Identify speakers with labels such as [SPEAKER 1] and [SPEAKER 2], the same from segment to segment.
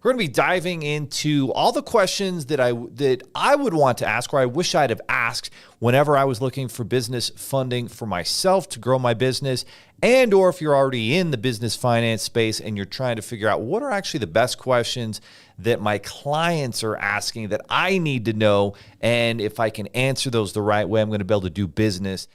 [SPEAKER 1] We're going to be diving into all the questions that I would want to ask, or I wish I'd have asked whenever I was looking for business funding for myself to grow my business, and or if you're already in the business finance space and you're trying to figure out what are actually the best questions that my clients are asking that I need to know, and if I can answer those the right way, I'm going to be able to do business.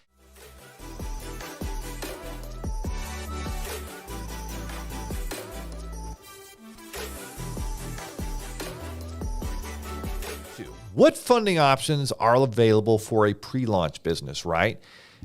[SPEAKER 1] What funding options are available for a pre-launch business, right?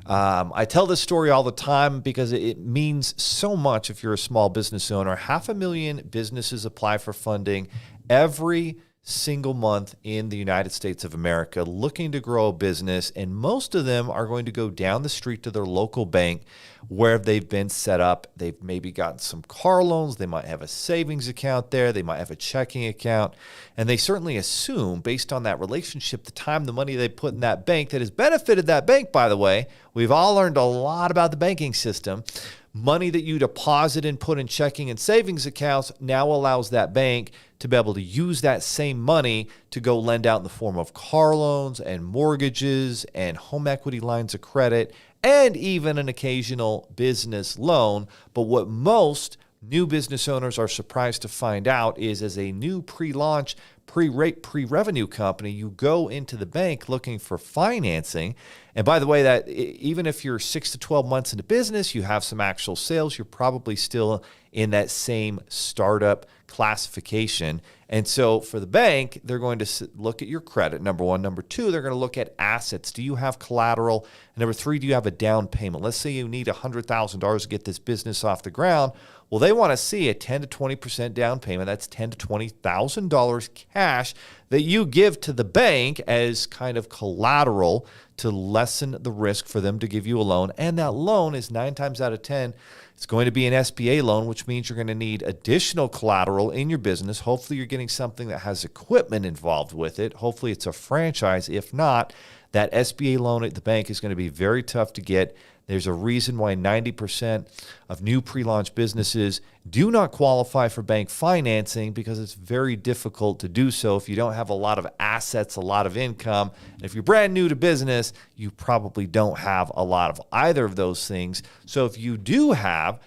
[SPEAKER 1] I tell this story all the time because it means so much if you're a small business owner. 500,000 businesses apply for funding every single month in the United States of America looking to grow a business, and most of them are going to go down the street to their local bank where they've been set up. They've maybe gotten some car loans, they might have a savings account there, they might have a checking account, and they certainly assume, based on that relationship, the time, the money they put in that bank that has benefited that bank, by the way. We've all learned a lot about the banking system. Money that you deposit and put in checking and savings accounts now allows that bank to be able to use that same money to go lend out in the form of car loans and mortgages and home equity lines of credit and even an occasional business loan. But what most new business owners are surprised to find out is, as a new pre-launch, pre-revenue company, you go into the bank looking for financing. And by the way, that even if you're 6 to 12 months into business, you have some actual sales, you're probably still in that same startup classification. And so for the bank, they're going to look at your credit, number one. Number two, they're going to look at assets. Do you have collateral? And number three, do you have a down payment? Let's say you need $100,000 to get this business off the ground. Well, they want to see a 10 to 20% down payment. That's $10,000 to $20,000 cash that you give to the bank as kind of collateral to lessen the risk for them to give you a loan. And that loan is 9 times out of 10, it's going to be an SBA loan, which means you're going to need additional collateral in your business. Hopefully you're getting something that has equipment involved with it. Hopefully it's a franchise. If not, that SBA loan at the bank is going to be very tough to get. There's a reason why 90% of new pre-launch businesses do not qualify for bank financing, because it's very difficult to do so if you don't have a lot of assets, a lot of income. And if you're brand new to business, you probably don't have a lot of either of those things. So if you do have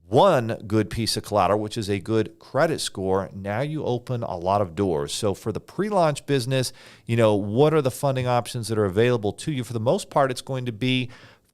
[SPEAKER 1] one good piece of collateral, which is a good credit score, now you open a lot of doors. So for the pre-launch business, what are the funding options that are available to you? For the most part, it's going to be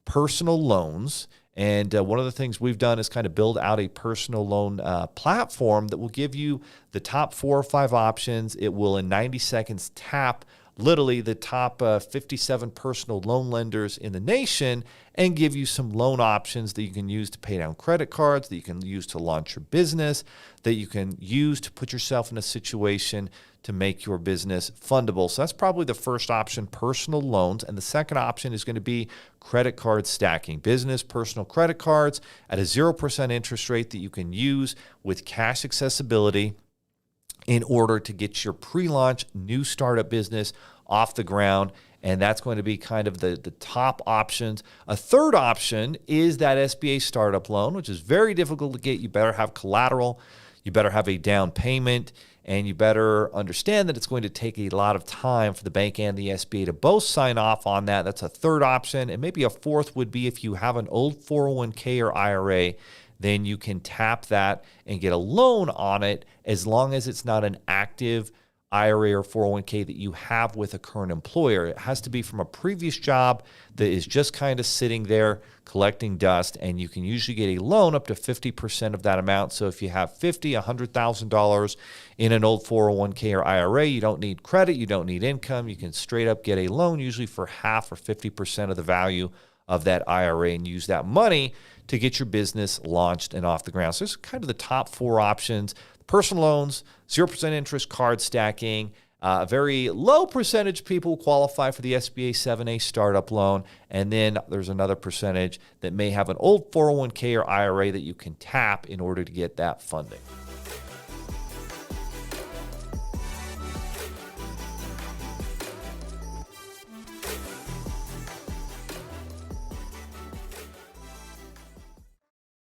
[SPEAKER 1] personal loans. And one of the things we've done is kind of build out a personal loan platform that will give you the top 4 or 5 options. It will, in 90 seconds, tap literally the top 57 personal loan lenders in the nation and give you some loan options that you can use to pay down credit cards, that you can use to launch your business, that you can use to put yourself in a situation to make your business fundable. So that's probably the first option, personal loans. And the second option is going to be credit card stacking, business personal credit cards at a 0% interest rate that you can use with cash accessibility in order to get your pre-launch new startup business off the ground. And that's going to be kind of the top options. A third option is that SBA startup loan, which is very difficult to get. You better have collateral, you better have a down payment, and you better understand that it's going to take a lot of time for the bank and the SBA to both sign off on that. That's a third option. And maybe a fourth would be if you have an old 401k or IRA, then you can tap that and get a loan on it, as long as it's not an active IRA or 401k that you have with a current employer. It has to be from a previous job that is just kind of sitting there collecting dust, and you can usually get a loan up to 50% of that amount. So if you have $50,000, $100,000 in an old 401k or IRA, you don't need credit, you don't need income, you can straight up get a loan, usually for half or 50% of the value of that IRA, and use that money to get your business launched and off the ground. So it's kind of the top 4 options: personal loans, 0% interest, card stacking. A very low percentage of people qualify for the SBA 7A startup loan. And then there's another percentage that may have an old 401k or IRA that you can tap in order to get that funding.